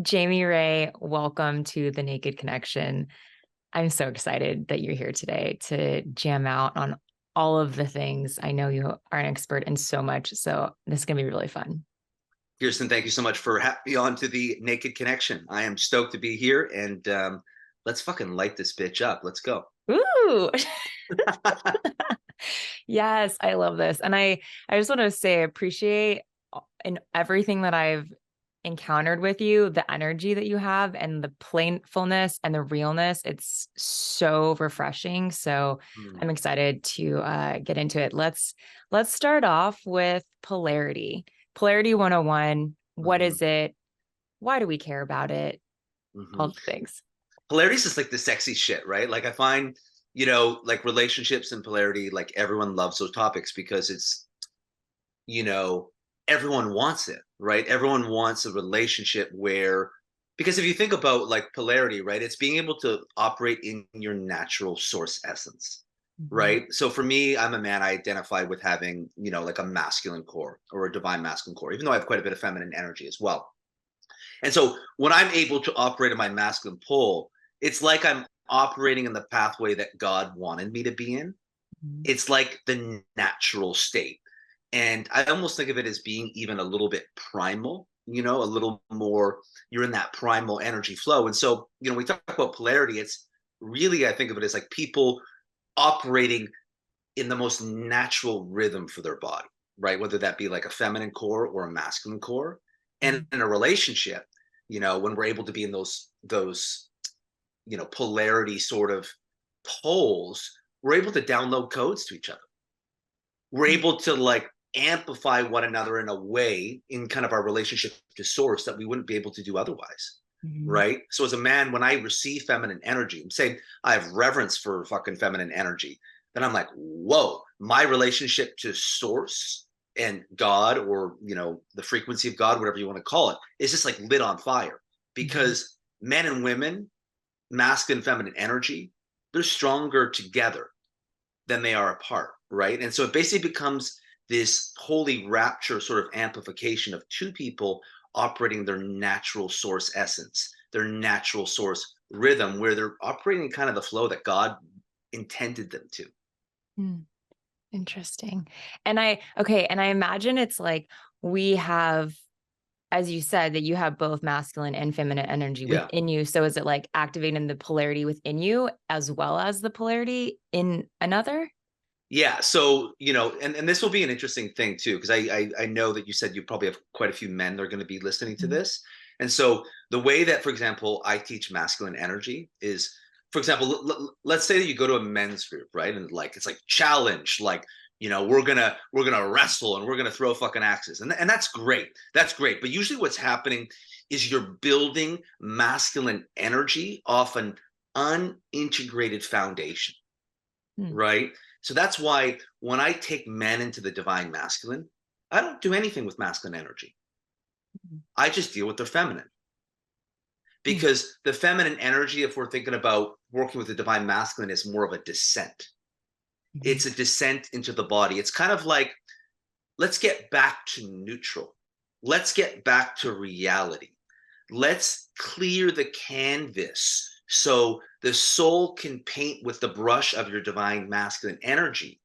Jamie Rea, welcome to the Naked Connection. I'm so excited that you're here today to jam out on all of the things. I know you are an expert in so much, so this is going to be really fun. Kirsten, thank you so much for having me on to the Naked Connection. I am stoked to be here, and let's fucking light this bitch up. Let's go. Ooh. Yes, I love this. And I just want to say I appreciate in everything that I've encountered with you, the energy that you have and the playfulness and the realness. It's so refreshing. So I'm Hmm. excited to get into it. Let's start off with polarity. Polarity 101. What Hmm. is it? Why do we care about it? Hmm. All the things. Polarity is just like the sexy shit, right? Like I find, like relationships and polarity, like everyone loves those topics because you know, everyone wants it, right? Everyone wants a relationship where, because if you think about like polarity, right, it's being able to operate in your natural source essence, Mhm. right? So for me, I'm a man, I identify with having, like a masculine core or a divine masculine core, even though I have quite a bit of feminine energy as well. And so when I'm able to operate in my masculine pole, it's like I'm operating in the pathway that God wanted me to be in. Mhm. It's like the natural state. And I almost think of it as being even a little bit primal, a little more, you're in that primal energy flow. And so, we talk about polarity, it's really, I think of it as like people operating in the most natural rhythm for their body, right? Whether that be like a feminine core or a masculine core. And Mhm. in a relationship, when we're able to be in those polarity sort of poles, we're able to download codes to each other. We're able to like amplify one another in a way in kind of our relationship to source that we wouldn't be able to do otherwise. Mhm. Right. So as a man, when I receive feminine energy, say I have reverence for fucking feminine energy, then I'm like, whoa, my relationship to source and God, or the frequency of God, whatever you want to call it, is just like lit on fire. Mhm. Because men and women, masculine and feminine energy, they're stronger together than they are apart, right? And so it basically becomes this holy rapture sort of amplification of two people operating their natural source essence, their natural source rhythm, where they're operating kind of the flow that God intended them to. Mhm. Interesting. And I imagine it's like we have, as you said, that you have both masculine and feminine energy Yeah. within you. So is it like activating the polarity within you as well as the polarity in another? Yeah. So, and this will be an interesting thing too, because I know that you said you probably have quite a few men that are going to be listening to Mhm. this. And so the way that, for example, I teach masculine energy is, for example, let's say that you go to a men's group, right? And like it's like challenge, like, we're gonna wrestle and we're gonna throw fucking axes. And that's great. That's great. But usually what's happening is you're building masculine energy off an unintegrated foundation, Hmm. right? So that's why when I take men into the divine masculine, I don't do anything with masculine energy. I just deal with their feminine. Hmm. Because the feminine energy, if we're thinking about working with the divine masculine, is more of a descent. Mhm. It's a descent into the body. It's kind of like, let's get back to neutral. Let's get back to reality. Let's clear the canvas so the soul can paint with the brush of your divine masculine energy,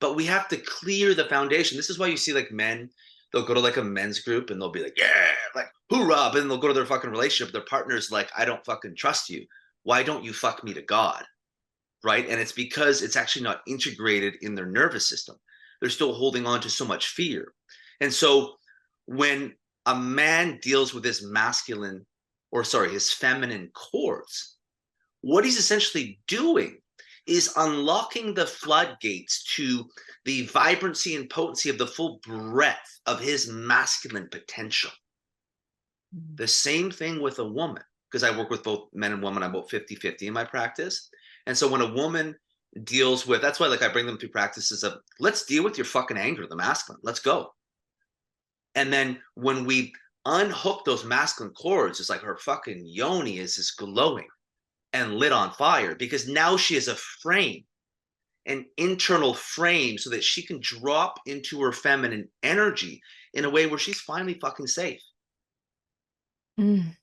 but we have to clear the foundation. This is why you see like men, they'll go to like a men's group and they'll be like, yeah, like hoorah, but then they'll go to their fucking relationship. Their partner's like, I don't fucking trust you. Why don't you fuck me to God? Right. And it's because it's actually not integrated in their nervous system. They're still holding on to so much fear. And so when a man deals with his masculine, or sorry, his feminine chords, what he's essentially doing is unlocking the floodgates to the vibrancy and potency of the full breadth of his masculine potential. Mhm. The same thing with a woman, because I work with both men and women. I'm about 50-50 in my practice. And so when a woman deals with, that's why like I bring them through practices of, let's deal with your fucking anger, the masculine. Let's go. And then when we unhook those masculine cords, it's like her fucking yoni is just glowing and lit on fire, because now she has a frame, an internal frame, so that she can drop into her feminine energy in a way where she's finally fucking safe. Mm.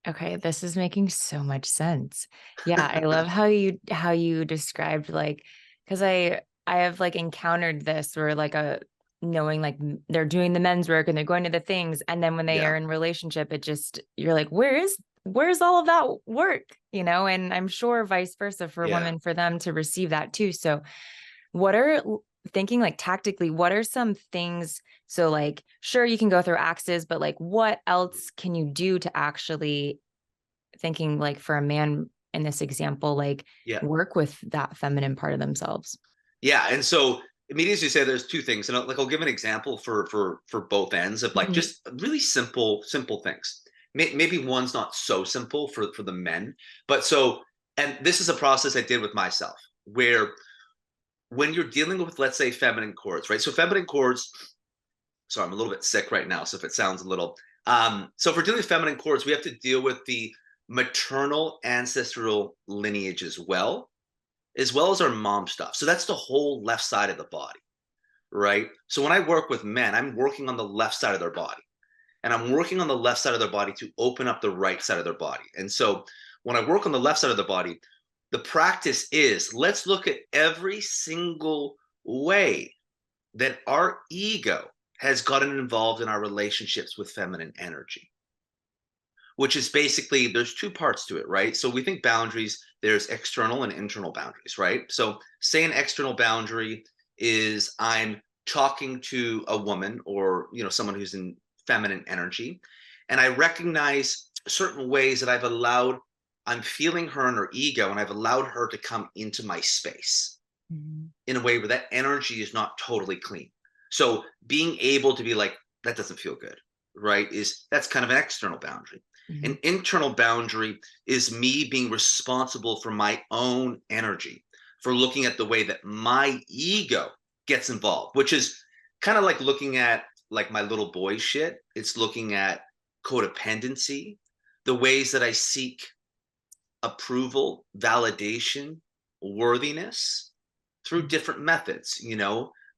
Okay, this is making so much sense. Yeah, I love how you described like because I have like encountered this where like a knowing like they're doing the men's work and they're going to the things and then when they Yeah, are in relationship it just you're like where's all of that work, and I'm sure vice versa for yeah. women for them to receive that too. So what are thinking like tactically, what are some things? So, like, sure, you can go through axes, but like, what else can you do to actually thinking like for a man in this example, like Yeah. work with that feminine part of themselves? Yeah, and so immediately as you say, there's two things, and I'll give an example for both ends of like Mhm. just really simple things. Maybe one's not so simple for the men, but so and this is a process I did with myself where when you're dealing with, let's say, feminine chords, right? So feminine chords. Sorry, I'm a little bit sick right now, so if it sounds a little. So if we're dealing with feminine chords, we have to deal with the maternal ancestral lineage as well as our mom stuff. So that's the whole left side of the body, right? So when I work with men, I'm working on the left side of their body. And I'm working on the left side of their body to open up the right side of their body. And so when I work on the left side of the body, the practice is let's look at every single way that our ego has gotten involved in our relationships with feminine energy, which is basically there's two parts to it, right? So we think boundaries, there's external and internal boundaries, right? So say an external boundary is I'm talking to a woman or someone who's in feminine energy, and I recognize certain ways that I'm feeling her and her ego, and I've allowed her to come into my space Mhm. in a way where that energy is not totally clean. So being able to be like, that doesn't feel good, right? That's kind of an external boundary. An Mhm. internal boundary is me being responsible for my own energy, for looking at the way that my ego gets involved, which is kind of like looking at like my little boy shit. It's looking at codependency, the ways that I seek approval, validation, worthiness through different methods,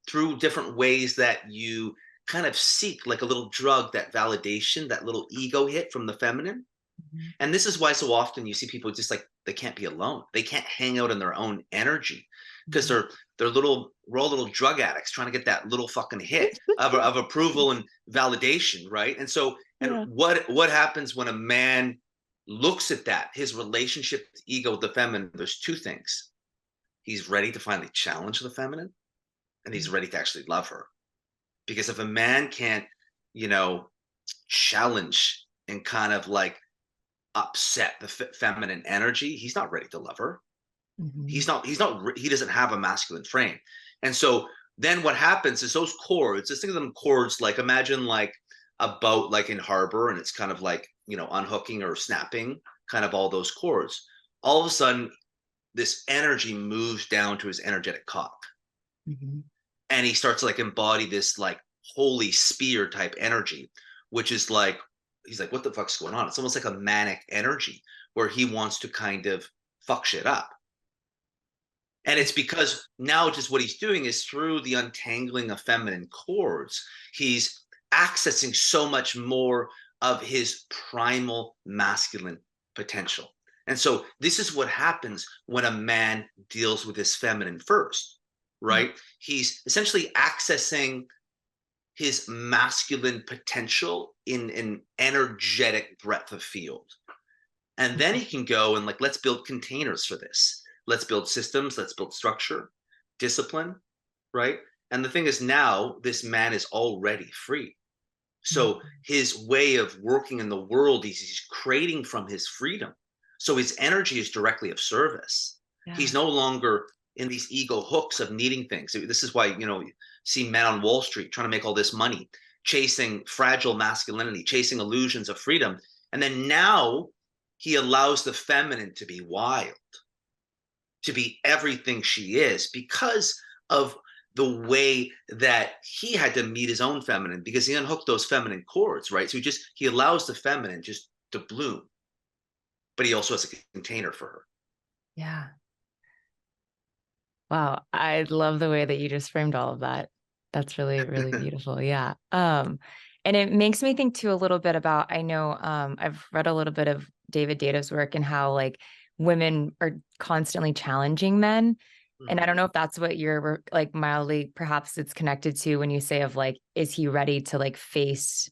through different ways that you kind of seek like a little drug, that validation, that little ego hit from the feminine. Mhm. And this is why so often you see people just like they can't be alone. They can't hang out in their own energy because Mhm. we're all little drug addicts trying to get that little fucking hit of approval and validation, right? And so and Yeah. what happens when a man looks at that, his relationship with ego, the feminine, there's two things. He's ready to finally challenge the feminine and he's ready to actually love her. Because if a man can't, you know, challenge and kind of like upset the feminine energy, he's not ready to love her. Mhm. He doesn't have a masculine frame. And so then what happens is those chords, just think of them chords like imagine like a boat like in harbor and it's kind of like, unhooking or snapping, kind of all those chords. All of a sudden, this energy moves down to his energetic cock. Mhm. And he starts to like embody this like holy spear type energy, which is like he's like, what the fuck's going on? It's almost like a manic energy where he wants to kind of fuck shit up. And it's because now just what he's doing is through the untangling of feminine chords, he's accessing so much more of his primal masculine potential. And so this is what happens when a man deals with his feminine first, Mhm. right? He's essentially accessing his masculine potential in an energetic breadth of field. And then he can go and like, let's build containers for this. Let's build systems. Let's build structure, discipline, right? And the thing is, now this man is already free. Mhm. So his way of working in the world, he's creating from his freedom. So his energy is directly of service. He's Yeah. no longer in these ego hooks of needing things. This is why, you see men on Wall Street trying to make all this money, chasing fragile masculinity, chasing illusions of freedom. And then now he allows the feminine to be wild, to be everything she is because of the way that he had to meet his own feminine because he unhooked those feminine chords, right? So he allows the feminine just to bloom, but he also has a container for her. Yeah. Wow. I love the way that you just framed all of that. That's really, really beautiful. Yeah. And it makes me think too a little bit about, I know I've read a little bit of David Data's work and how like women are constantly challenging men. And I don't Mhm. know if that's what you're like mildly, perhaps it's connected to when you say of like, is he ready to like face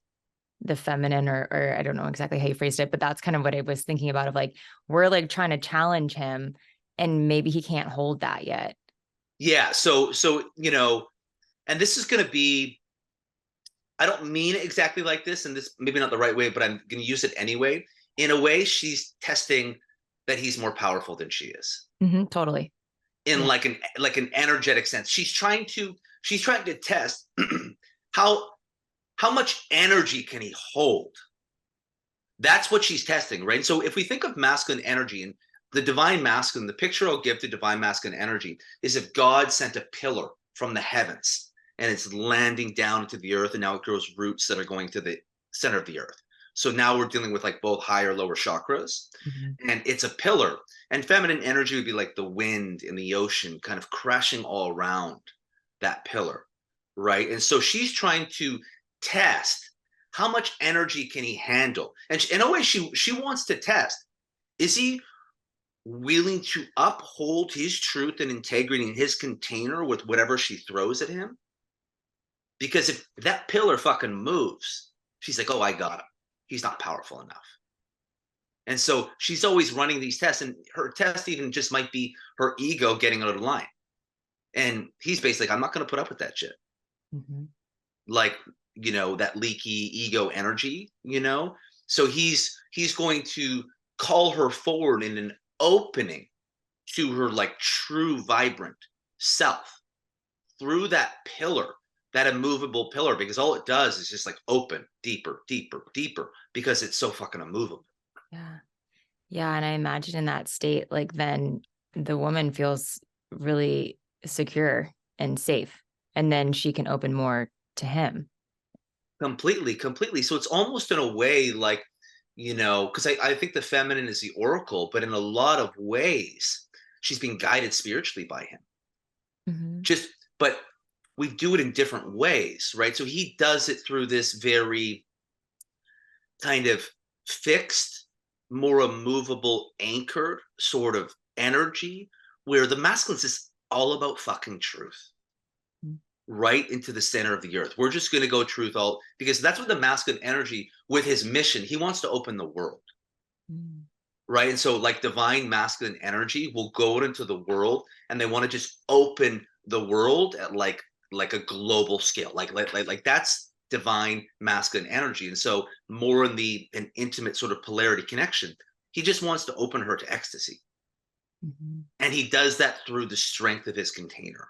the feminine or I don't know exactly how you phrased it, but that's kind of what I was thinking about of like, we're like trying to challenge him and maybe he can't hold that yet. Yeah. So, and this is going to be, I don't mean it exactly like this, and this maybe not the right way, but I'm going to use it anyway. In a way, she's testing that he's more powerful than she is Totally. in Yeah. like an energetic sense. She's trying to test how how much energy can he hold. That's what she's testing, right? So if we think of masculine energy and the divine masculine, the picture I'll give to divine masculine energy is if God sent a pillar from the heavens and it's landing down into the earth and now it grows roots that are going to the center of the earth. So now we're dealing with like both higher, lower chakras, Mhm. and it's a pillar. And feminine energy would be like the wind in the ocean, kind of crashing all around that pillar, right? And so she's trying to test how much energy can he handle? And in a way, she wants to test: is he willing to uphold his truth and integrity in his container with whatever she throws at him? Because if that pillar fucking moves, she's like, "Oh, I got him. He's not powerful enough." And so she's always running these tests, and her test even just might be her ego getting out of line. And he's basically like, "I'm not going to put up with that shit." Mhm. Like, that leaky ego energy. So he's going to call her forward in an opening to her like true vibrant self through that pillar, that immovable pillar, because all it does is just like open deeper, deeper, deeper, because it's so fucking immovable. Yeah. Yeah. And I imagine in that state, like then the woman feels really secure and safe. And then she can open more to him. Completely, completely. So it's almost in a way like, because I think the feminine is the oracle, but in a lot of ways, she's being guided spiritually by him. Mhm. Just, but we do it in different ways, right? So he does it through this very kind of fixed, more immovable, anchored sort of energy, where the masculine is all about fucking truth, right into the center of the earth. We're just going to go truth all, because that's what the masculine energy with his mission, he wants to open the world, Mhm. right? And so like divine masculine energy will go into the world and they want to just open the world at like a global scale. Like that's divine masculine energy. And so more in the an intimate sort of polarity connection, he just wants to open her to ecstasy. Mhm. And he does that through the strength of his container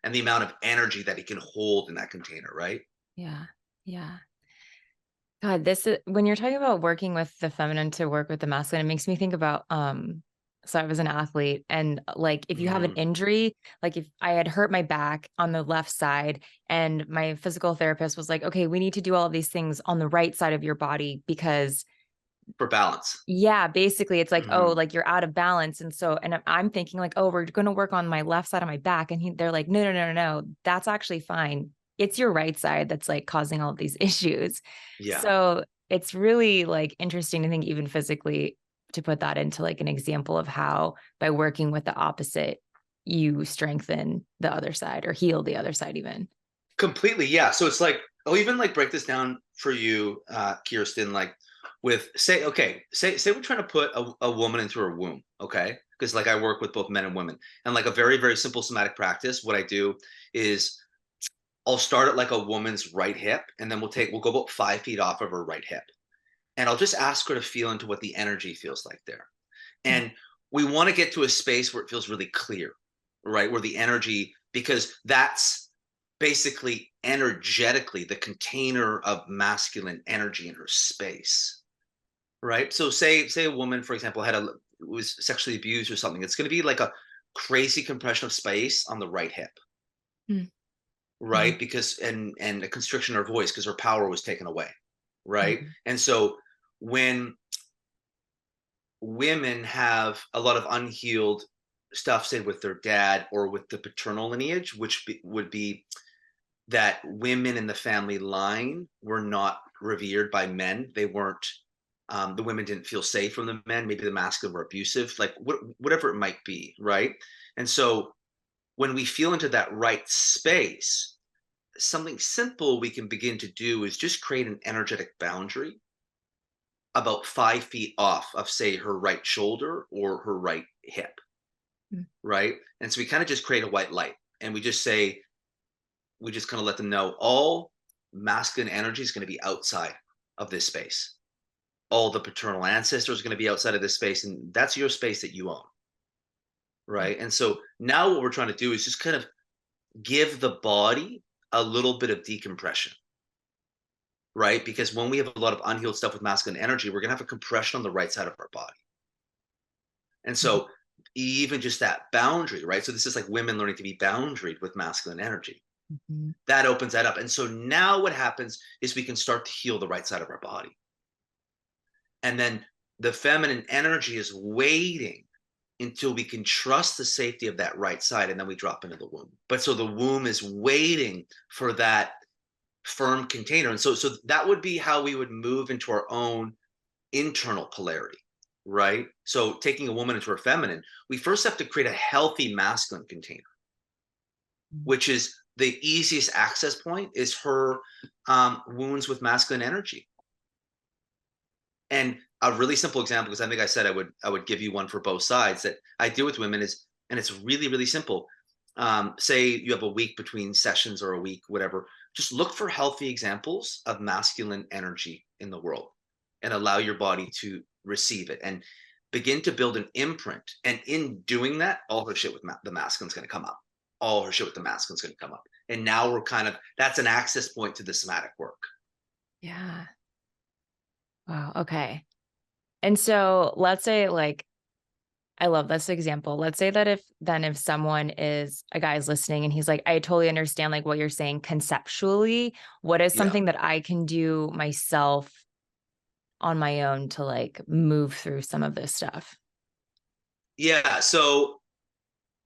and the amount of energy that he can hold in that container, right? Yeah. Yeah. God, this is when you're talking about working with the feminine to work with the masculine, it makes me think about so I was an athlete and like if you have an Mm, injury, like if I had hurt my back on the left side and my physical therapist was like, "Okay, we need to do all of these things on the right side of your body because for balance. yeah, basically it's like, oh, Mm, like you're out of balance." And so and I'm thinking like, "Oh, we're going to work on my left side of my back." And they're like, "No, no, no, no, no. That's actually fine. It's your right side that's like causing all of these issues." yeah. So it's really like interesting to think even physically to put that into like an example of how by working with the opposite, you strengthen the other side or heal the other side even. Completely, yeah. So it's like I'll even like break this down for you, Kirsten. Like with say, okay, say we're trying to put a woman into her womb, okay? Because like I work with both men and women, and like a very very simple somatic practice. What I do is I'll start at like a woman's right hip, and then we'll go about 5 feet off of her right hip, and I'll just ask her to feel into what the energy feels like there. Mm, And we want to get to a space where it feels really clear, right? Where the energy, because that's basically energetically the container of masculine energy in her space, right? So say a woman, for example, was sexually abused or something. It's going to be like a crazy compression of space on the right hip, mm, right? mhm, Because and a constriction of her voice because her power was taken away, right? mhm, And so when women have a lot of unhealed stuff, say with their dad or with the paternal lineage, which would be that women in the family line were not revered by men. They weren't, the women didn't feel safe from the men. Maybe the masculine were abusive, like whatever it might be, right? And so when we feel into that right space, something simple we can begin to do is just create an energetic boundary about 5 feet off of, say, her right shoulder or her right hip, Mm. right? And so we kind of just create a white light, and we just say, we just kind of let them know all masculine energy is going to be outside of this space. All the paternal ancestors are going to be outside of this space, and that's your space that you own, Mm. right? And so now what we're trying to do is just kind of give the body a little bit of decompression, right? Because when we have a lot of unhealed stuff with masculine energy, we're going to have a compression on the right side of our body. And Mhm. so even just that boundary, right? So this is like women learning to be boundaried with masculine energy. Mhm. That opens that up. And so now what happens is we can start to heal the right side of our body. And then the feminine energy is waiting until we can trust the safety of that right side, and then we drop into the womb. But so the womb is waiting for that firm container. And so that would be how we would move into our own internal polarity, right? So taking a woman into her feminine, we first have to create a healthy masculine container, Mm. which is the easiest access point is her wounds with masculine energy. And a really simple example, because I think I said I would give you one for both sides that I deal with women is, and it's really, really simple. Say you have a week between sessions or a week, whatever, just look for healthy examples of masculine energy in the world and allow your body to receive it and begin to build an imprint. And in doing that, all her shit with the masculine's going to come up. All her shit with the masculine's going to come up. And now we're kind of, that's an access point to the somatic work. Yeah. Wow. Okay. And so let's say like, I love this example. Let's say that if someone is a guy's listening and he's like, I totally understand like what you're saying conceptually, what is Yeah. something that I can do myself on my own to like move through some of this stuff? Yeah. So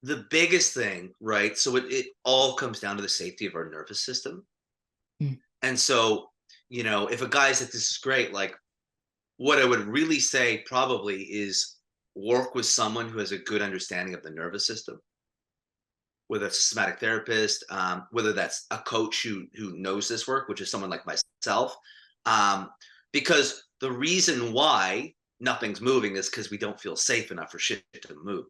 the biggest thing, right? So it all comes down to the safety of our nervous system. Mm. And so, if a guy's like, this is great, like what I would really say probably is work with someone who has a good understanding of the nervous system, whether it's a somatic therapist, whether that's a coach who knows this work, which is someone like myself. Um, because the reason why nothing's moving is because we don't feel safe enough for shit to move.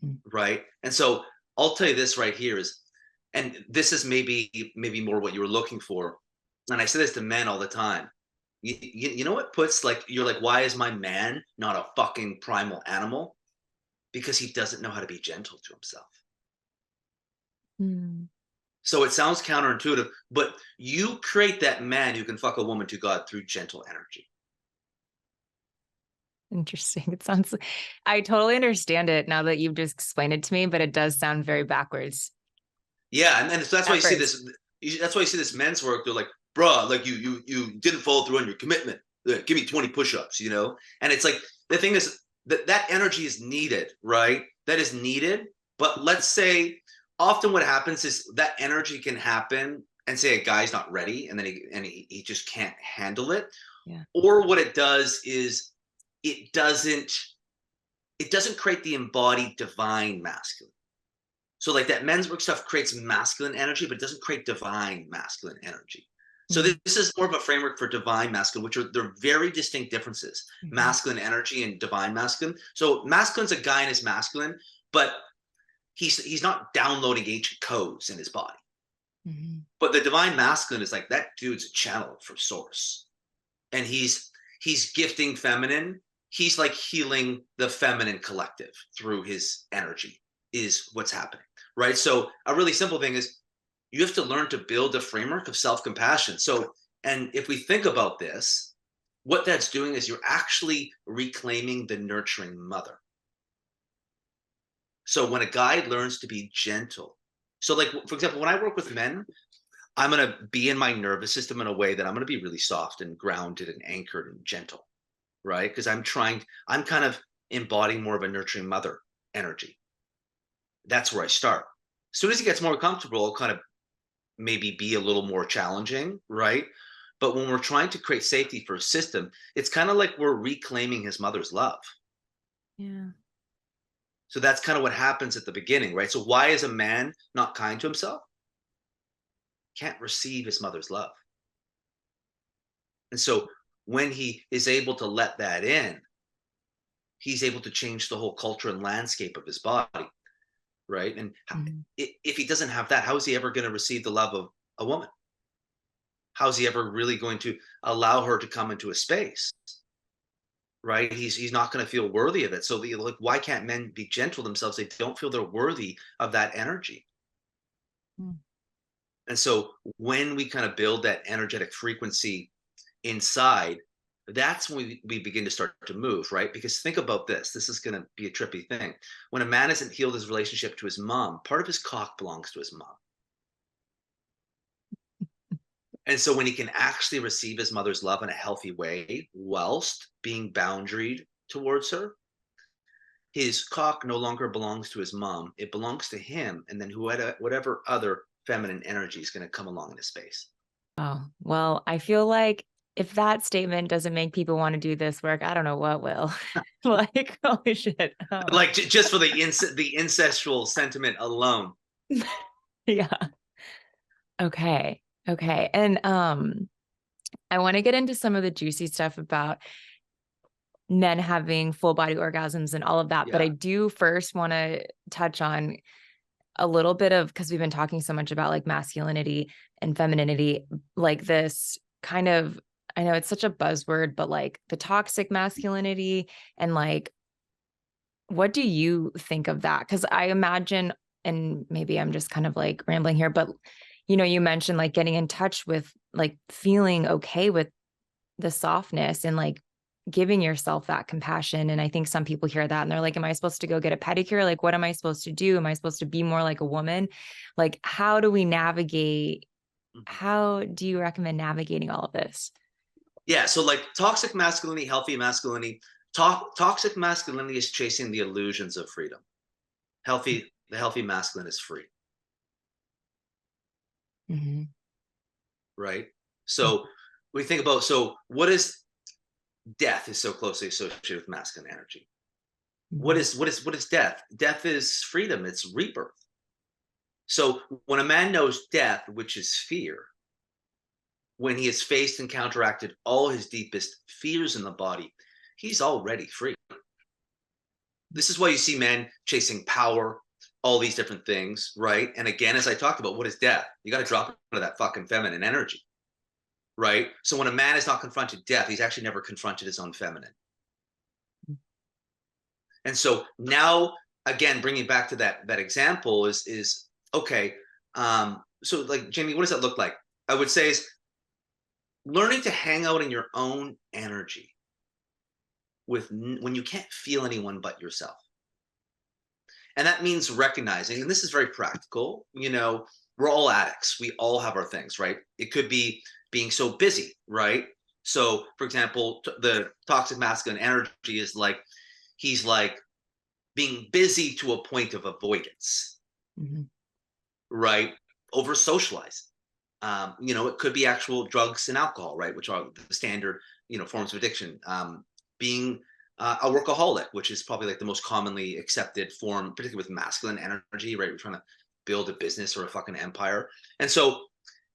Mhm. Right. And so I'll tell you this right here is, and this is maybe more what you were looking for. And I say this to men all the time. You know what puts like, you're like, why is my man not a fucking primal animal? Because he doesn't know how to be gentle to himself. Mm. So it sounds counterintuitive, but you create that man who can fuck a woman to God through gentle energy. Interesting. It sounds, I totally understand it now that you've just explained it to me, but it does sound very backwards Yeah, and so that's why at you see first. this. That's why you see this men's work. They're like, bruh, like you didn't follow through on your commitment. Give me 20 push-ups, And it's like the thing is that energy is needed, right? That is needed. But let's say often what happens is that energy can happen, and say a guy's not ready, and then he just can't handle it. Yeah. Or what it does is it doesn't it doesn't create the embodied divine masculine. So like that men's work stuff creates masculine energy, but it doesn't create divine masculine energy. So Mm. this is more of a framework for divine masculine, which are they're very distinct differences. Mhm. Masculine energy and divine masculine. So masculine's a guy in his masculine, but he's not downloading ancient codes in his body. Mhm. But the divine masculine is like that dude's a channel from source. And he's gifting feminine. He's like healing the feminine collective through his energy is what's happening, right? So a really simple thing is you have to learn to build a framework of self-compassion. So, and if we think about this, what that's doing is you're actually reclaiming the nurturing mother. So when a guy learns to be gentle, so like for example, when I work with men, I'm going to be in my nervous system in a way that I'm going to be really soft and grounded and anchored and gentle, right? Because I'm kind of embodying more of a nurturing mother energy. That's where I start. As soon as he gets more comfortable, I'll kind of maybe be a little more challenging, right? But when we're trying to create safety for a system, it's kind of like we're reclaiming his mother's love. Yeah. So that's kind of what happens at the beginning, right? So why is a man not kind to himself? Can't receive his mother's love. And so when he is able to let that in, he's able to change the whole culture and landscape of his body, right? And Mhm. if he doesn't have that, how is he ever going to receive the love of a woman? How is he ever really going to allow her to come into a space? Right? He's not going to feel worthy of it. So like, why can't men be gentle themselves? They don't feel they're worthy of that energy. Mm. And so when we kind of build that energetic frequency inside, that's when we begin to start to move, right? Because think about this. This is going to be a trippy thing. When a man hasn't healed his relationship to his mom, part of his cock belongs to his mom. And so when he can actually receive his mother's love in a healthy way, whilst being boundaried towards her, his cock no longer belongs to his mom. It belongs to him. And then whatever other feminine energy is going to come along in his space. Oh, well, I feel like if that statement doesn't make people want to do this work, I don't know what will. Like, holy shit. Like just for the incestual sentiment alone. Yeah. Okay. Okay. And I want to get into some of the juicy stuff about men having full body orgasms and all of that, but Yeah. I do first want to touch on a little bit of, because we've been talking so much about like masculinity and femininity, like this kind of, I know it's such a buzzword, but like the toxic masculinity, and like, what do you think of that? Because I imagine, and maybe I'm just kind of like rambling here, but you mentioned like getting in touch with like feeling okay with the softness and like giving yourself that compassion. And I think some people hear that and they're like, am I supposed to go get a pedicure? Like, what am I supposed to do? Am I supposed to be more like a woman? Like, how do we navigate? Mhm. How do you recommend navigating all of this? Yeah. So like toxic masculinity, healthy masculinity, toxic masculinity is chasing the illusions of freedom. The healthy masculine is free, Mm-hmm. right? So we think about, so what is death is so closely associated with masculine energy. Mm-hmm. What is death? Death is freedom, it's rebirth. So when a man knows death, which is fear, when he has faced and counteracted all his deepest fears in the body, he's already free. This is why you see men chasing power, all these different things, right? And again, as I talked about, what is death? You got to drop into that fucking feminine energy, right? So when a man has not confronted death, he's actually never confronted his own feminine. And so now, again, bringing back to that example is okay. So like Jamie, what does that look like? I would say is learning to hang out in your own energy when you can't feel anyone but yourself. And that means recognizing, and this is very practical, we're all addicts. We all have our things, right? It could be being so busy, right? So, for example, the toxic masculine energy is like, he's like being busy to a point of avoidance, Mm-hmm. right? Over socializing. It could be actual drugs and alcohol, right? Which are the standard, forms of addiction. Being a workaholic, which is probably like the most commonly accepted form, particularly with masculine energy, right? We're trying to build a business or a fucking empire. And so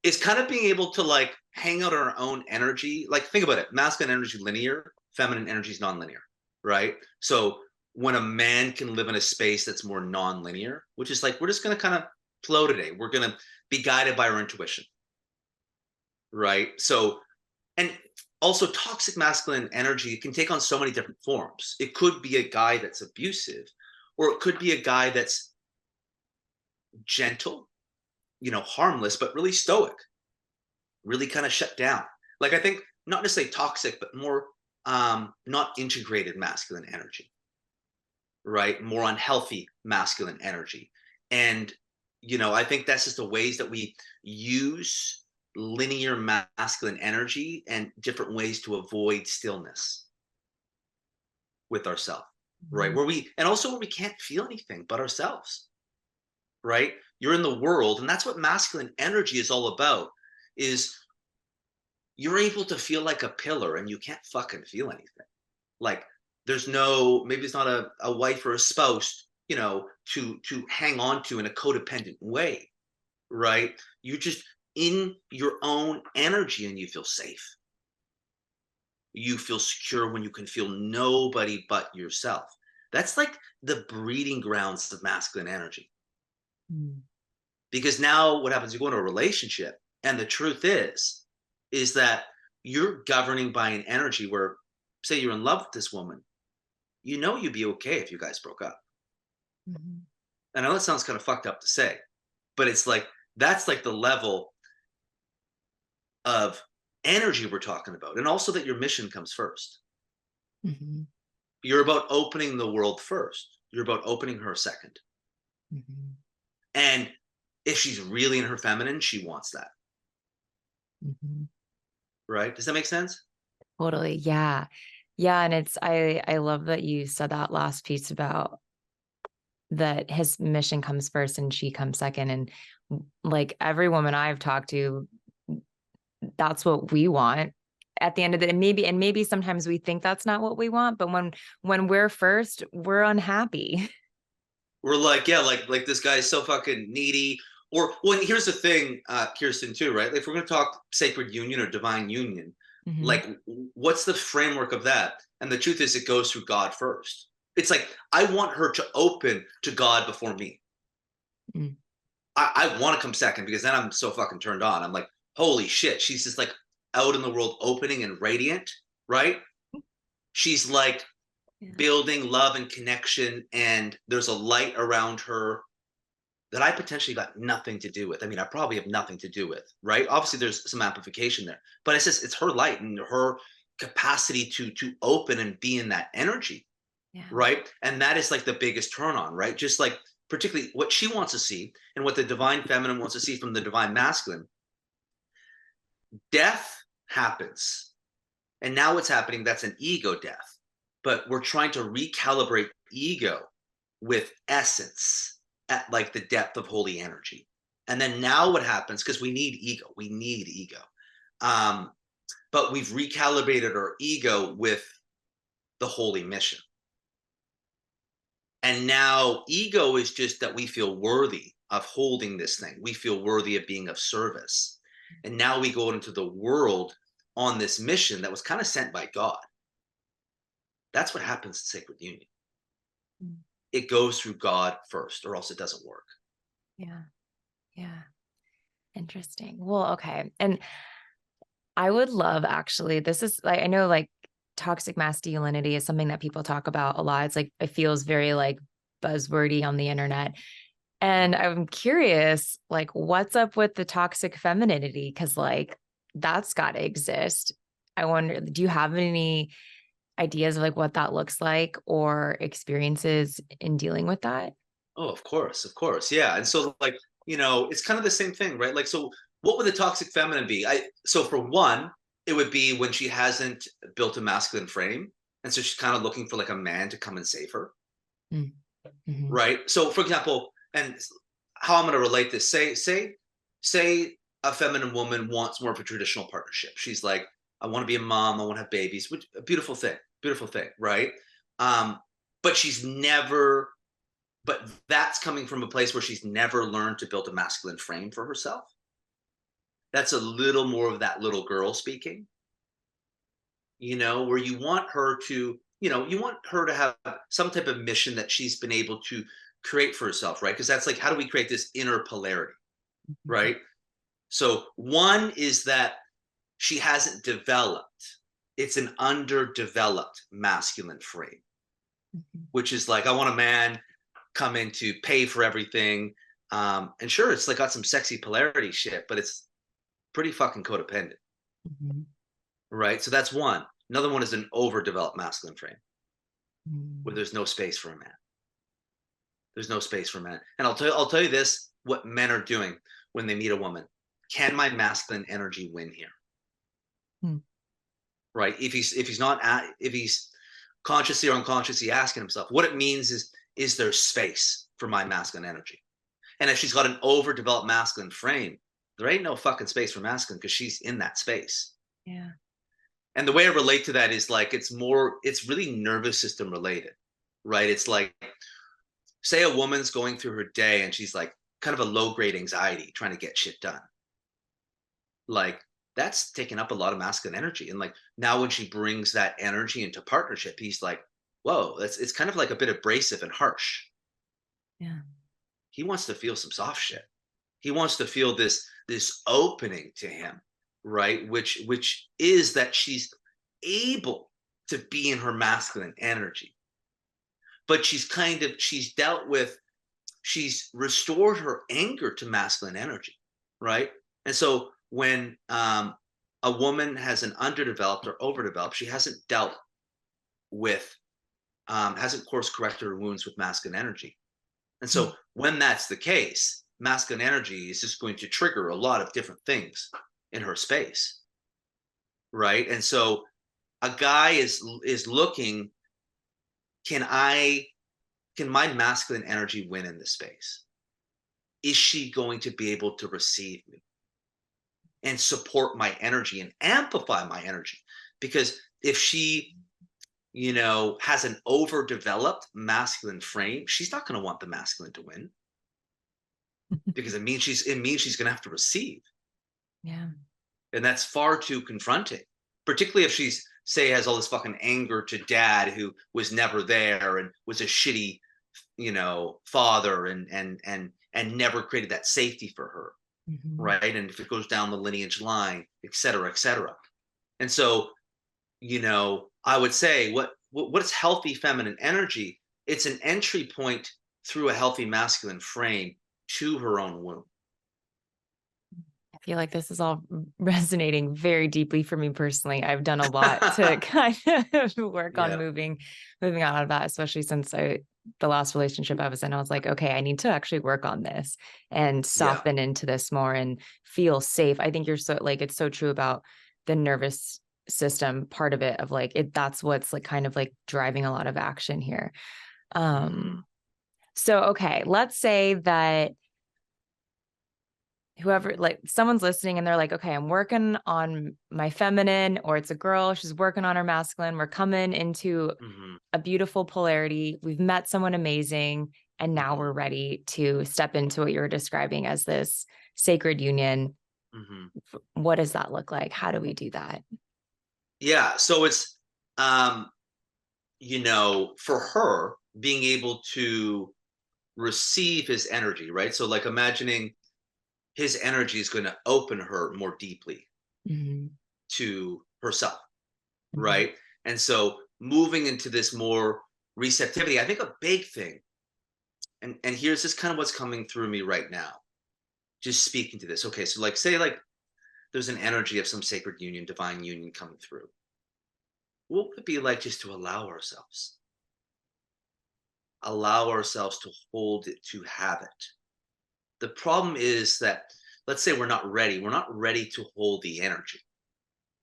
it's kind of being able to like hang out on our own energy. Like think about it, masculine energy linear, feminine energy is non-linear, right? So when a man can live in a space that's more non-linear, which is like, we're just going to kind of flow today. We're going to be guided by our intuition, right? So, and also toxic masculine energy can take on so many different forms. It could be a guy that's abusive, or it could be a guy that's gentle, harmless, but really stoic, really kind of shut down. Like I think not necessarily toxic, but more not integrated masculine energy, right? More unhealthy masculine energy. And, I think that's just the ways that we use linear masculine energy and different ways to avoid stillness with ourselves, right? Mm-hmm. And also where we can't feel anything but ourselves, right? you're in the world, and that's what masculine energy is all about, is you're able to feel like a pillar and you can't fucking feel anything. Like there's no, maybe it's not a wife or a spouse, you know, to hang on to in a codependent way, right? You're just in your own energy and you feel safe. You feel secure when you can feel nobody but yourself. That's like the breeding grounds of masculine energy. Mm. Because now what happens, you go into a relationship, and the truth is that you're governing by an energy where, say you're in love with this woman, you know you'd be okay if you guys broke up. Mhm. I know that sounds kind of fucked up to say, but it's like that's like the level of energy we're talking about. And also that your mission comes first. Mhm. You're about opening the world first. You're about opening her second. Mhm. And if she's really in her feminine, she wants that. Mhm. Right? Does that make sense? Totally. Yeah. Yeah. And I love that you said that last piece about that his mission comes first and she comes second. And like every woman I've talked to, that's what we want at the end of the day. And maybe sometimes we think that's not what we want, but when we're first, we're unhappy. We're like, yeah, like this guy's so fucking needy. Or well, and here's the thing, Kirsten, too, right? Like, if we're gonna talk sacred union or divine union, Mhm. like what's the framework of that? And the truth is it goes through God first. It's like I want her to open to God before me. Mm. I want to come second because then I'm so fucking turned on. I'm like, holy shit, she's just like out in the world opening and radiant, right? She's like Yeah. building love and connection, and there's a light around her that I potentially got nothing to do with. I mean, I probably have nothing to do with, right? Obviously, there's some amplification there, but it's just it's her light and her capacity to open and be in that energy, Yeah. right? And that is like the biggest turn on, right? Just like particularly what she wants to see and what the divine feminine wants to see from the divine masculine. Death happens, and now what's happening? That's an ego death, but we're trying to recalibrate ego with essence at like the depth of holy energy. And then now what happens, because we need ego. Um, but we've recalibrated our ego with the holy mission. And now ego is just that we feel worthy of holding this thing. We feel worthy of being of service. And now we go into the world on this mission that was kind of sent by God. That's what happens in sacred union. Mm. It goes through God first, or else it doesn't work. Yeah. Yeah. Interesting. Well, okay. And I would love actually, this is like, I know like toxic masculinity is something that people talk about a lot. It's like, it feels very like buzzwordy on the internet. And I'm curious, like, what's up with the toxic femininity? Cause like that's got to exist. I wonder, do you have any ideas of like what that looks like or experiences in dealing with that? Oh, of course, of course. Yeah. And so like, it's kind of the same thing, right? Like, so what would the toxic feminine be? So for one, it would be when she hasn't built a masculine frame. And so she's kind of looking for like a man to come and save her. Mm. Mhm. Right. So for example, and how I'm going to relate this, say a feminine woman wants more of a traditional partnership. She's like, I want to be a mom, I want to have babies, which a beautiful thing, right? Um, but she's never but that's coming from a place where she's never learned to build a masculine frame for herself. That's a little more of that little girl speaking, where you want her to, you want her to have some type of mission that she's been able to create for herself, right? Because that's like, how do we create this inner polarity, Mhm. right? So one is that she hasn't developed, it's an underdeveloped masculine frame, Mhm. which is like, I want a man come in to pay for everything. And sure, it's like got some sexy polarity shit, but it's pretty fucking codependent, Mhm. right? So that's one. Another one is an overdeveloped masculine frame where Mhm. there's no space for a man. There's no space for men. And I'll tell you this: what men are doing when they meet a woman. Can my masculine energy win here? Mhm. Right? If he's consciously or unconsciously asking himself, what it means is there space for my masculine energy? And if she's got an overdeveloped masculine frame, there ain't no fucking space for masculine because she's in that space. Yeah. And the way I relate to that is like it's really nervous system related, right? It's like, say a woman's going through her day and she's like kind of a low grade anxiety trying to get shit done. Like that's taking up a lot of masculine energy. And like now when she brings that energy into partnership, he's like, whoa, it's kind of like a bit abrasive and harsh. Yeah. He wants to feel some soft shit. He wants to feel this opening to him, right? Which is that she's able to be in her masculine energy. But she's restored her anger to masculine energy, right? And so when a woman has an underdeveloped or overdeveloped, she hasn't dealt with, hasn't course corrected her wounds with masculine energy. And so when that's the case, masculine energy is just going to trigger a lot of different things in her space, right? And so a guy is looking, can my masculine energy win in this space? Is she going to be able to receive me and support my energy and amplify my energy? Because if she, has an overdeveloped masculine frame, she's not going to want the masculine to win because it means she's going to have to receive. Yeah. And that's far too confronting, particularly if she's, say, has all this fucking anger to dad who was never there and was a shitty, father and never created that safety for her. Mm-hmm. Right. And if it goes down the lineage line, et cetera, et cetera. And so, I would say what's healthy feminine energy? It's an entry point through a healthy masculine frame to her own womb. I feel like this is all resonating very deeply for me personally. I've done a lot to kind of work on Yeah. moving out of that, especially since the last relationship I was in, I was like, okay, I need to actually work on this and soften into this more and feel safe. I think it's so true about the nervous system part of it, of like that's what's like kind of like driving a lot of action here. So, okay, let's say that whoever, like someone's listening and they're like, okay, I'm working on my feminine, or it's a girl, she's working on her masculine. We're coming into a beautiful polarity. We've met someone amazing. And now we're ready to step into what you're describing as this sacred union. What does that look like? How do we do that? Yeah. So it's, for her being able to receive his energy, right? So like imagining his energy is going to open her more deeply to herself, right? And so moving into this more receptivity, I think a big thing, and here's just kind of what's coming through me right now, just speaking to this. Okay, so like say like there's an energy of some sacred union, divine union coming through. What would it be like just to allow ourselves to hold it, to have it? The problem is that, let's say we're not ready to hold the energy,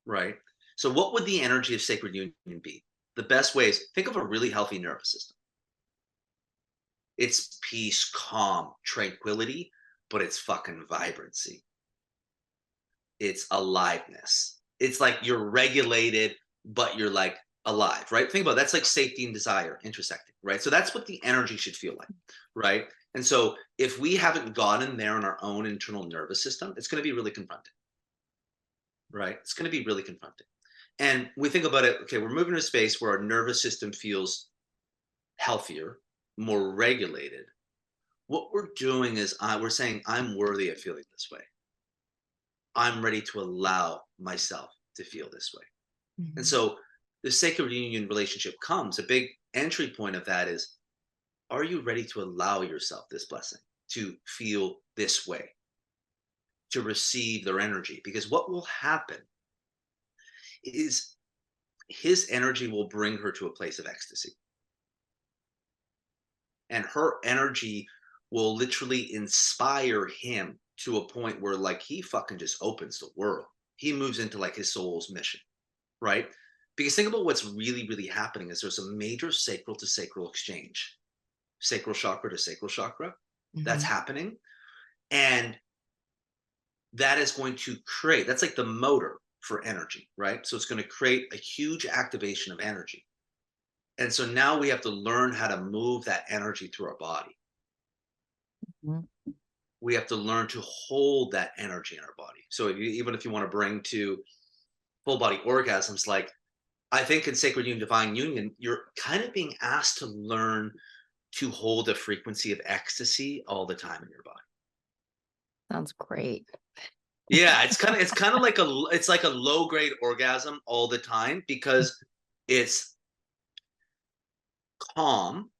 right? So what would the energy of sacred union be? The best way is, think of a really healthy nervous system. It's peace, calm, tranquility, but it's fucking vibrancy. It's aliveness. It's like you're regulated, but you're like alive, right? Think about it. That's like safety and desire intersecting, right? So that's what the energy should feel like, right? And so if we haven't gotten there in our own internal nervous system, it's going to be really confronting, right? It's going to be really confronting. And we think about it, okay, we're moving to a space where our nervous system feels healthier, more regulated. What we're doing is we're saying, I'm worthy of feeling this way. I'm ready to allow myself to feel this way. And so the sacred union relationship comes, a big entry point of that is, are you ready to allow yourself this blessing, to feel this way, to receive their energy? Because what will happen is his energy will bring her to a place of ecstasy. And her energy will literally inspire him to a point where like he fucking just opens the world. He moves into like his soul's mission, right? Because think about what's really, really happening is there's a major sacral to sacral exchange, sacral chakra to sacral chakra. that's happening. And that is going to create, that's like the motor for energy, right? So it's going to create a huge activation of energy. And so now we have to learn how to move that energy through our body. Mhm. We have to learn to hold that energy in our body. So even if you want to bring to full body orgasms, like I think in Sacred Union, Divine Union, you're kind of being asked to learn to hold a frequency of ecstasy all the time in your body. Sounds great. Yeah, it's kind of like it's like a low grade orgasm all the time because it's calm,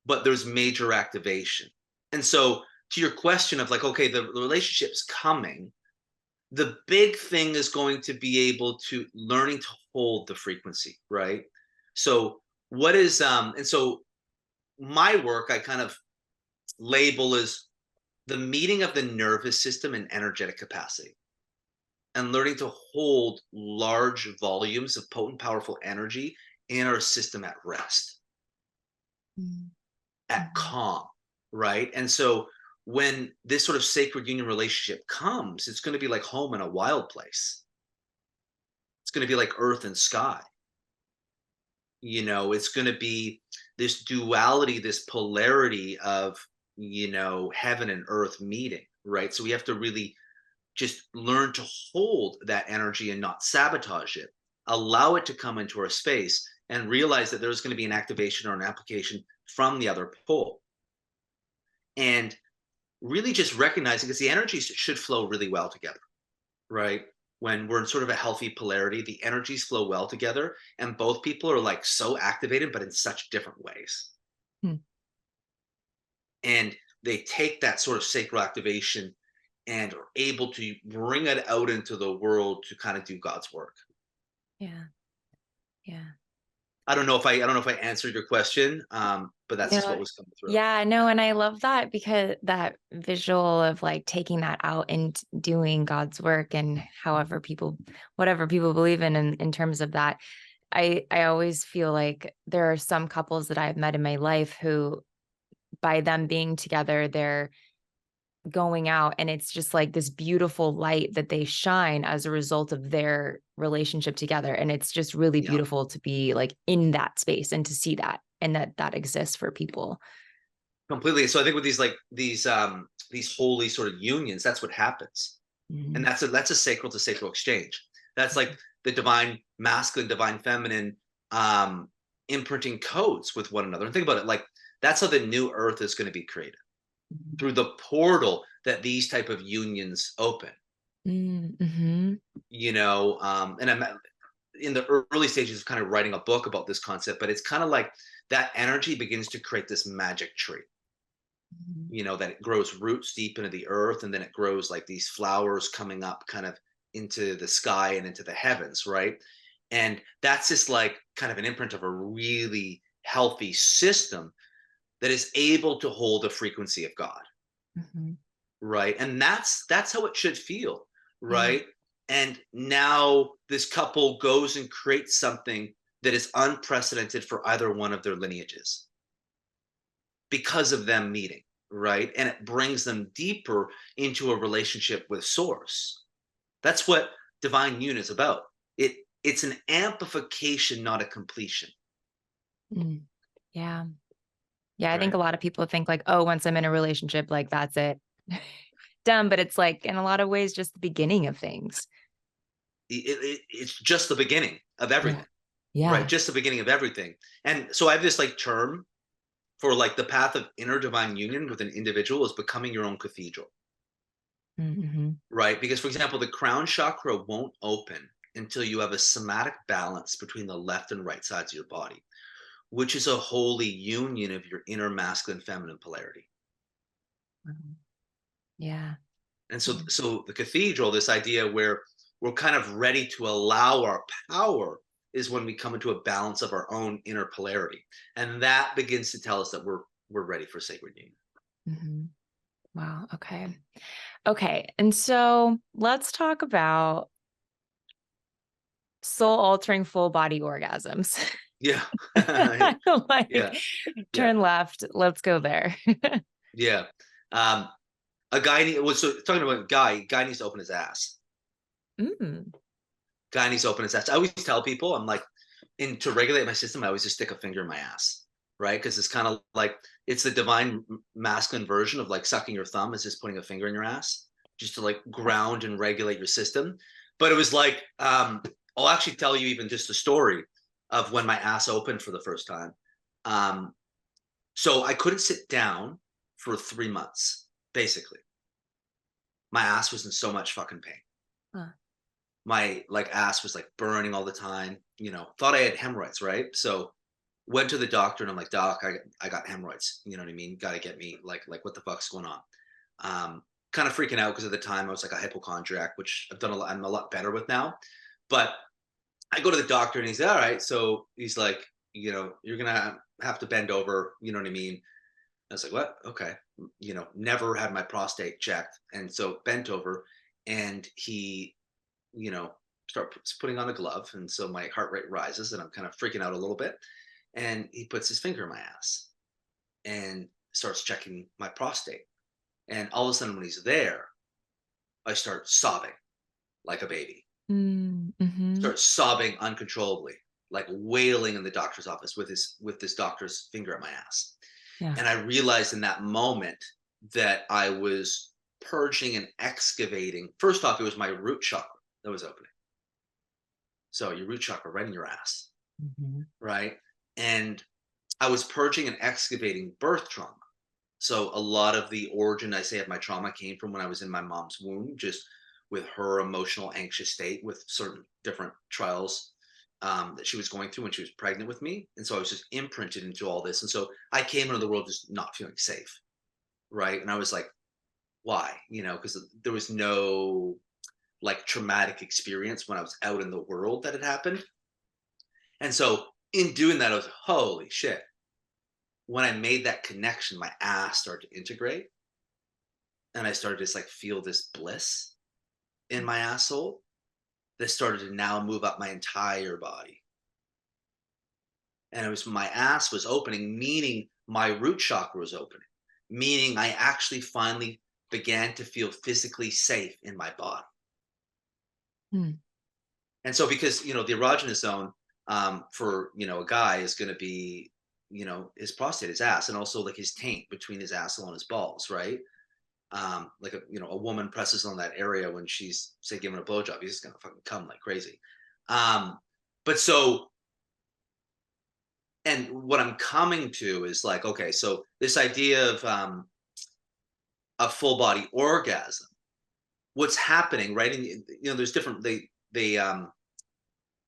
but there's major activation. And so to your question of like, okay, the relationship's coming, the big thing is going to be able to learning to hold the frequency, right? So what is and so my work I kind of label as the meeting of the nervous system and energetic capacity and learning to hold large volumes of potent powerful energy in our system at rest, at Mhm. calm, right? And so when this sort of sacred union relationship comes, it's going to be like home in a wild place. It's going to be like earth and sky. It's going to be this duality, this polarity of, heaven and earth meeting, right? So we have to really just learn to hold that energy and not sabotage it. Allow it to come into our space and realize that there's going to be an activation or an application from the other pole. And really just recognizing because the energies should flow really well together, right? When we're in sort of a healthy polarity, the energies flow well together, and both people are like so activated, but in such different ways. Hmm. And they take that sort of sacral activation and are able to bring it out into the world to kind of do God's work. Yeah. Yeah. I don't know if I answered your question, but that's just No, what was coming through. yeah, no, and I love that because that visual of like taking that out and doing God's work and whatever people believe in terms of that. I always feel like there are some couples that I've met in my life who, by them being together, they're going out and it's just like this beautiful light that they shine as a result of their relationship together. And it's just really Yeah, beautiful to be like in that space and to see that and that exists for people. completely. So I think with these holy sort of unions, that's what happens. And Mhm. that's a sacral to sacral exchange. That's like the divine masculine, divine feminine imprinting codes with one another. And think about it, like that's how the new earth is going to be created through the portal that these type of unions open. Mm-hmm. And I'm in the early stages of kind of writing a book about this concept, but it's kind of like that energy begins to create this magic tree. That it grows roots deep into the earth, and then it grows like these flowers coming up kind of into the sky and into the heavens, right? And that's just like kind of an imprint of a really healthy system that is able to hold the frequency of God, Mm-hmm. right? And that's how it should feel, Yeah. right? And now this couple goes and creates something that is unprecedented for either one of their lineages because of them meeting, right? And it brings them deeper into a relationship with source. That's what divine union is about. It's an amplification, not a completion, Mm. Yeah. Yeah. I think right? a lot of people think like, oh, once I'm in a relationship, like that's it. Done. But it's like in a lot of ways, just the beginning of things. It's just the beginning of Yeah. everything, right? Yeah. Just the beginning of everything. And so I have this like term for like the path of inner divine union with an individual is becoming your own cathedral, Mm-hmm. right? Because, for example, the crown chakra won't open until you have a somatic balance between the left and right sides of your body, which is a holy union of your inner masculine feminine polarity. Yeah. And so, Yeah. so the cathedral, this idea where we're kind of ready to allow our power is when we come into a balance of our own inner polarity. And that begins to tell us that we're ready for sacred union. Mm-hmm. Wow. Okay. Okay. And so let's talk about soul altering full body orgasms. Yeah. Like Yeah. Yeah. turn left. Let's go there. Yeah. Um, a guy was so talking about guy needs to open his ass. Mm. Guy needs to open his ass. I always tell people, I'm like, and to regulate my system, I always just stick a finger in my ass, right? Because it's kind of like it's the divine masculine version of like sucking your thumb is just putting a finger in your ass, just to like ground and regulate your system. But it was like, I'll actually tell you even just a story of when my ass opened for the first time. Um, so I couldn't sit down for 3 months, basically. My ass was in so much fucking pain. Huh. My like ass was like burning all the time, thought I had hemorrhoids, right? So went to the doctor and I'm like, doc, I got hemorrhoids, you know what I mean? Got to get me like what the fuck's going on? Kind of freaking out because at the time I was like a hypochondriac, which I'm a lot better with now. But I go to the doctor and he's all right. So he's like, you're gonna have to bend over, you know what I mean? I was like, what? Okay. Never had my prostate checked. And so bent over and he starts putting on a glove. And so my heart rate rises and I'm kind of freaking out a little bit. And he puts his finger in my ass and starts checking my prostate. And all of a sudden, when he's there, I start sobbing like a baby, Mm-hmm. start sobbing uncontrollably, like wailing in the doctor's office with this doctor's finger at my ass. Yeah. And I realized in that moment that I was purging and excavating. First off, it was my root chakra that was opening. So your root chakra right in your ass, Mm-hmm. right? And I was purging and excavating birth trauma. So a lot of the origin, I say, of my trauma came from when I was in my mom's womb, just with her emotional, anxious state, with certain different trials that she was going through when she was pregnant with me. And so I was just imprinted into all this. And so I came into the world just not feeling safe, right? And I was like, why? Because there was no like traumatic experience when I was out in the world that had happened. And so in doing that, I was holy shit. When I made that connection, my ass started to integrate and I started to just like feel this bliss in my asshole that started to now move up my entire body. And it was my ass was opening, meaning my root chakra was opening, meaning I actually finally began to feel physically safe in my body. Mm. And so because the erogenous zone for a guy is going to be his prostate, his ass, and also like his taint between his asshole and his balls, right? Like a woman presses on that area when she's say giving a blowjob, he's just gonna fucking come like crazy. Um, but so and what I'm coming to is like, okay, so this idea of a full body orgasm, what's happening, right? And there's different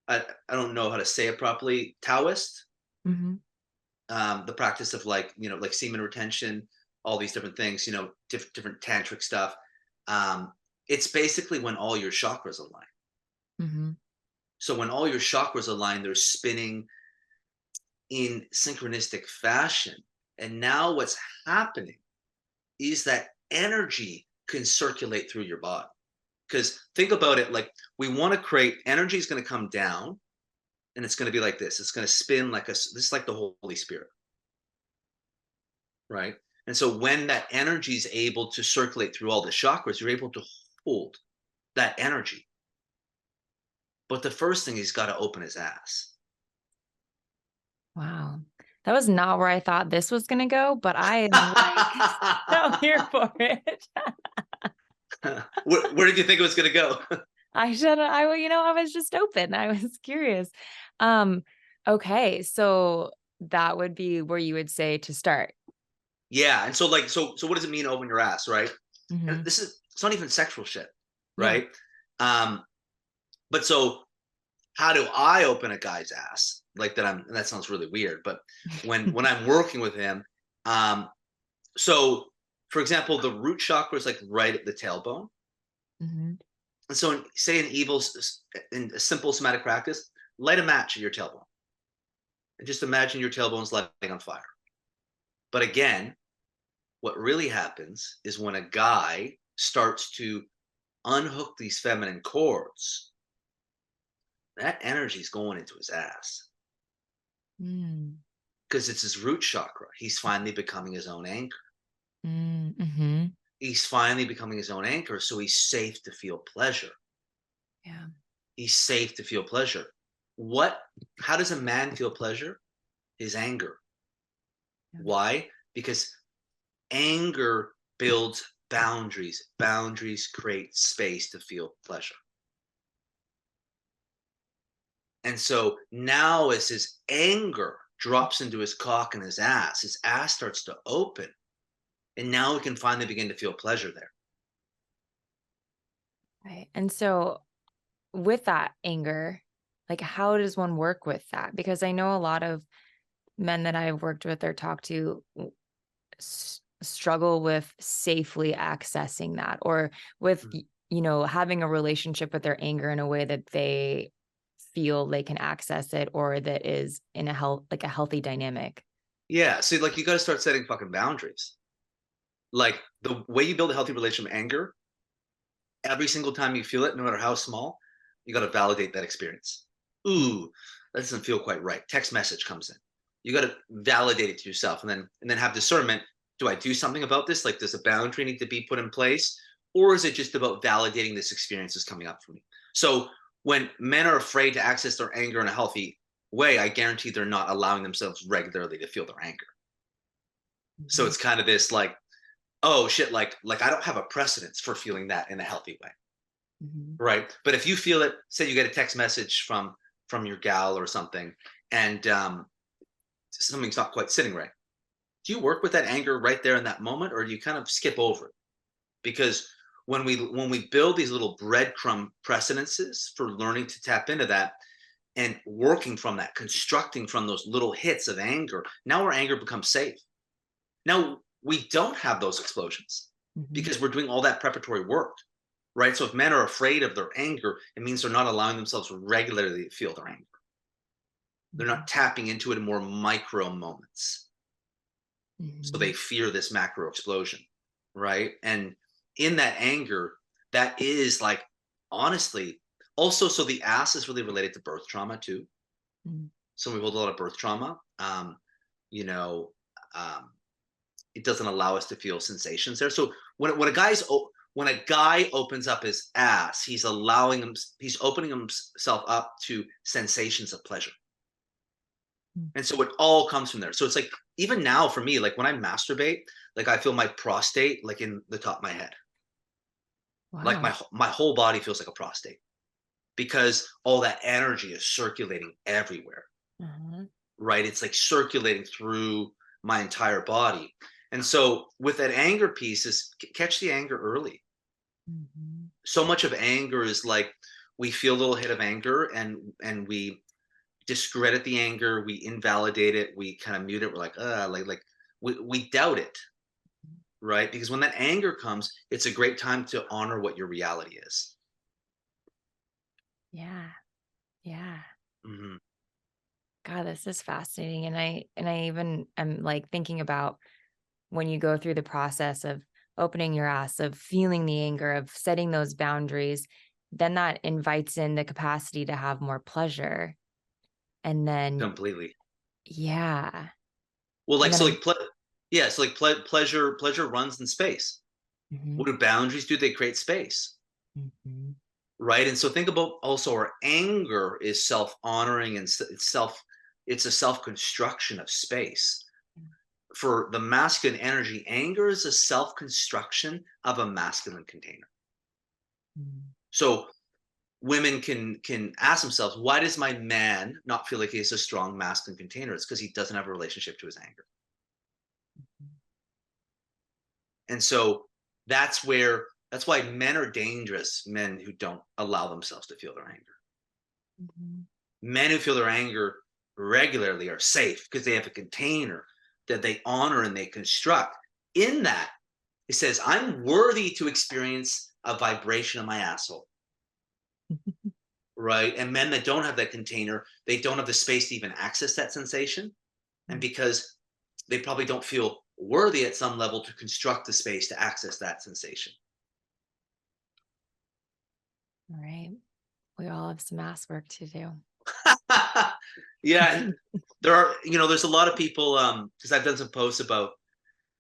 I don't know how to say it properly, Taoist, Mm-hmm. the practice of like like semen retention, all these different things, different tantric stuff. um it's basically when all your chakras align. Mm-hmm. So when all your chakras align, they're spinning in synchronistic fashion. And now what's happening is that energy can circulate through your body. Because think about it, like we want to create energy is going to come down and it's going to be like this. It's going to spin like this is like the Holy Spirit, right? And so when that energy is able to circulate through all the chakras, you're able to hold that energy. But the first thing he's got to open his ass. Wow. That was not where I thought this was going to go, but I am like so here for it. Where did you think it was going to go? I was just open. I was curious. Um, okay. So that would be where you would say to start. Yeah, and so like so what does it mean open your ass, right? And Mm-hmm. it's not even sexual shit, Yeah. right? Um, but so how do I open a guy's ass? Like that sounds really weird, but when I'm working with him, um, so for example, the root chakra is like right at the tailbone. Mm-hmm. And so say in a simple somatic practice, light a match at your tailbone. And just imagine your tailbone's lighting on fire. But again, what really happens is when a guy starts to unhook these feminine cords, that energy is going into his ass Mm. because it's his root chakra. He's finally becoming his own anchor. Mm-hmm. He's finally becoming his own anchor, so he's safe to feel pleasure. Yeah. He's safe to feel pleasure. What how does a man feel pleasure? His anger. Yeah. Why? Because anger builds boundaries. Boundaries create space to feel pleasure. And so now, as his anger drops into his cock and his ass starts to open. And now we can finally begin to feel pleasure there. Right. And so with that anger, like how does one work with that? Because I know a lot of men that I've worked with or talked to struggle with safely accessing that, or with, Mhm. having a relationship with their anger in a way that they feel they can access it, or that is in like a healthy dynamic. Yeah. See, like you got to start setting fucking boundaries. Like the way you build a healthy relationship with anger, every single time you feel it, no matter how small, you got to validate that experience. Ooh, that doesn't feel quite right. Text message comes in. You got to validate it to yourself, and then have discernment. Do I do something about this? Like, does a boundary need to be put in place, or is it just about validating this experience is coming up for me? So when men are afraid to access their anger in a healthy way, I guarantee they're not allowing themselves regularly to feel their anger. So Mhm. it's kind of this like, oh shit, like I don't have a precedence for feeling that in a healthy way. Mhm. Right. But if you feel it, say you get a text message from your gal or something, and something's not quite sitting right. Do you work with that anger right there in that moment, or do you kind of skip over it? Because when we build these little breadcrumb precedences for learning to tap into that and working from that, constructing from those little hits of anger, now our anger becomes safe. Now we don't have those explosions Mhm. because we're doing all that preparatory work. Right. So if men are afraid of their anger, it means they're not allowing themselves regularly to feel their anger. They're not Mhm. tapping into it in more micro moments. So they Mhm. fear this macro explosion. Right. And in that anger, that is like, honestly, also, so the ass is really related to birth trauma too. Mhm. So we hold a lot of birth trauma. You know, um, it doesn't allow us to feel sensations there. So when a guy opens up his ass, he's opening himself up to sensations of pleasure. Mhm. And so it all comes from there. So it's like even now for me, like when I masturbate, like I feel my prostate like in the top of my head. Like Wow. my whole body feels like a prostate because all that energy is circulating everywhere. Uh-huh. Right? It's like circulating through my entire body. And so with that anger piece is catch the anger early. Mhm. So much of anger is like we feel a little hit of anger and we discredit the anger, we invalidate it, we kind of mute it. We're like, like we doubt it, right? Because when that anger comes, it's a great time to honor what your reality is. Yeah. Yeah. Hmm. God, this is fascinating. And I even am like thinking about when you go through the process of opening your ass, of feeling the anger, of setting those boundaries, then that invites in the capacity to have more pleasure. And then, Completely. yeah. Well, And like then so, I'm, like yeah, so like pleasure runs in space. What Mhm. do boundaries do? They create space. Mhm. Right. And so think about also our anger is self-honoring and it's a self-construction of space. For the masculine energy, anger is a self-construction of a masculine container. Mhm. So women can ask themselves, why does my man not feel like he has a strong masculine container? It's because he doesn't have a relationship to his anger. And so that's why men are dangerous, men who don't allow themselves to feel their anger. Mhm. Men who feel their anger regularly are safe because they have a container that they honor and they construct. In that, it says, I'm worthy to experience a vibration of my asshole. Right. And men that don't have that container, they don't have the space to even access that sensation. And Mhm. because they probably don't feel worthy at some level to construct the space to access that sensation. All right. We all have some ass work to do. Yeah. And there's a lot of people, because I've done some posts about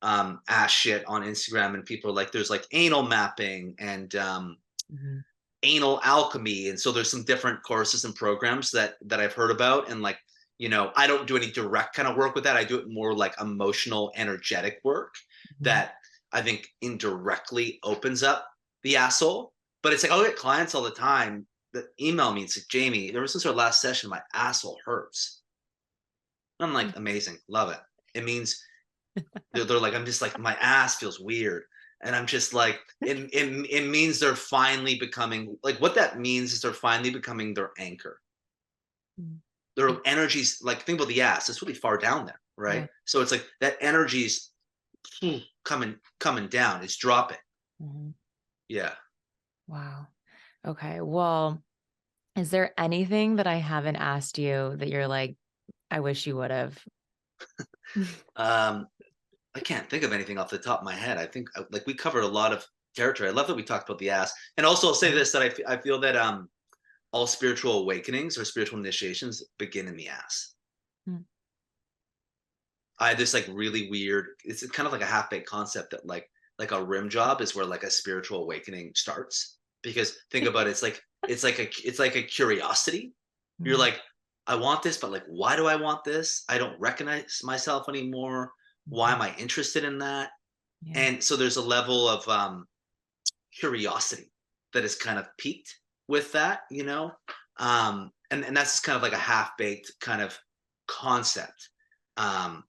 ass shit on Instagram, and people are like, there's like anal mapping and Mhm. anal alchemy, and so there's some different courses and programs that I've heard about, and like, I don't do any direct kind of work with that. I do it more like emotional, energetic work Mhm. that I think indirectly opens up the asshole. But it's like I'll get clients all the time that email me and say, Jamie, ever since our last session, my asshole hurts. And I'm Mm. like, amazing, love it. It means they're like, I'm just like, my ass feels weird. And I'm just like, it means they're finally becoming like, what that means is they're finally becoming their anchor. Mm. Their It- energy's like, think about the ass, it's really far down there, Yeah. right? So it's like that energy's coming down, it's dropping. Mhm. Yeah. Wow. Okay. Well, is there anything that I haven't asked you that you're like, I wish you would have? Um, I can't think of anything off the top of my head. I think like we covered a lot of territory. I love that we talked about the ass. And also I'll say this, that I feel that all spiritual awakenings or spiritual initiations begin in the ass. Mm. I had this like really weird, it's kind of like a half-baked concept that like a rim job is where like a spiritual awakening starts. Because think about it, it's like a curiosity. You're Mhm. like, I want this, but like, why do I want this? I don't recognize myself anymore. Why Mhm. am I interested in that? Yeah. And so there's a level of curiosity that is kind of peaked with that. And that's kind of like a half-baked kind of concept. Um,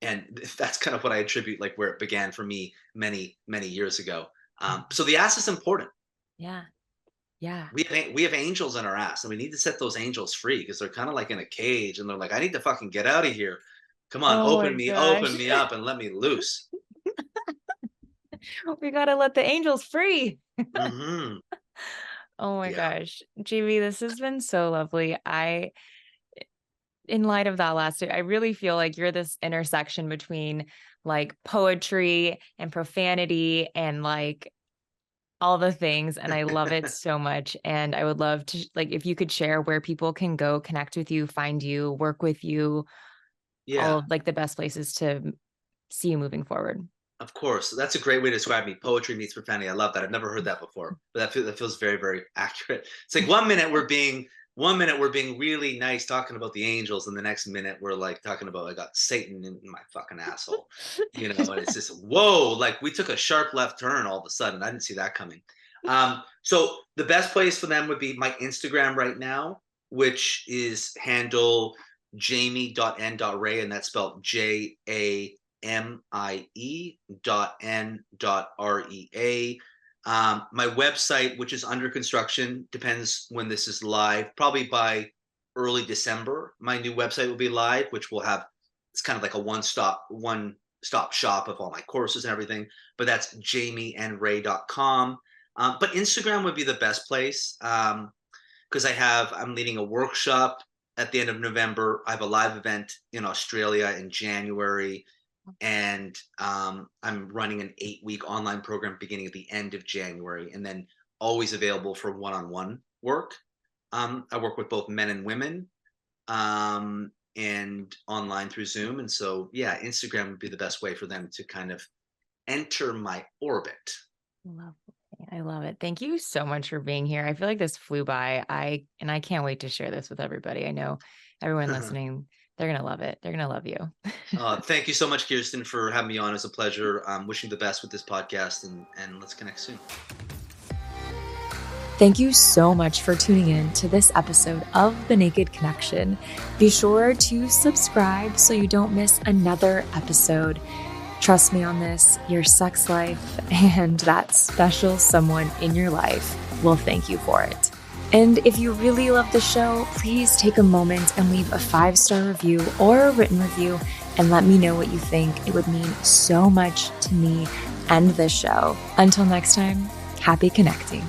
and that's kind of what I attribute like where it began for me many many years ago. Mhm. So the ass is important. Yeah. Yeah. We have angels in our ass, and we need to set those angels free because they're kind of like in a cage, and they're like, I need to fucking get out of here. Come on, Oh my open gosh. me up, and let me loose. We gotta let the angels free. Hmm. Oh my Yeah. gosh. Jamie, this has been so lovely. In light of that last, I really feel like you're this intersection between like poetry and profanity and like all the things. And I love it so much. And I would love to, like, if you could share where people can go connect with you, find you, work with you, all Yeah. of like the best places to see you moving forward. Of course, that's a great way to describe me. Poetry meets profanity. I love that. I've never heard that before, but that feels very, very accurate. It's like one minute we're being really nice talking about the angels, and the next minute we're like talking about I got Satan in my fucking asshole. And it's just whoa, like we took a sharp left turn all of a sudden. I didn't see that coming. So the best place for them would be my Instagram right now, which is handle jamie.n.ray, and that's spelled JAMIE.N.REA. My website, which is under construction, depends when this is live, probably by early December. My new website will be live, which will have, it's kind of like a one stop shop of all my courses and everything. But that's jamienray.com. But Instagram would be the best place because I'm leading a workshop at the end of November. I have a live event in Australia in January, and I'm running an 8-week online program beginning at the end of January, and then always available for one-on-one work. I work with both men and women, and online through Zoom, and so yeah, Instagram would be the best way for them to kind of enter my orbit. Lovely. I love it. Thank you so much for being here. I feel like this flew by. I can't wait to share this with everybody. I know everyone listening, they're gonna love it. They're gonna love you. Thank you so much, Kirsten, for having me on. It's a pleasure. Wishing you the best with this podcast, and let's connect soon. Thank you so much for tuning in to this episode of The Naked Connection. Be sure to subscribe so you don't miss another episode. Trust me on this, your sex life and that special someone in your life will thank you for it. And if you really love the show, please take a moment and leave a 5-star review or a written review and let me know what you think. It would mean so much to me and this show. Until next time, happy connecting.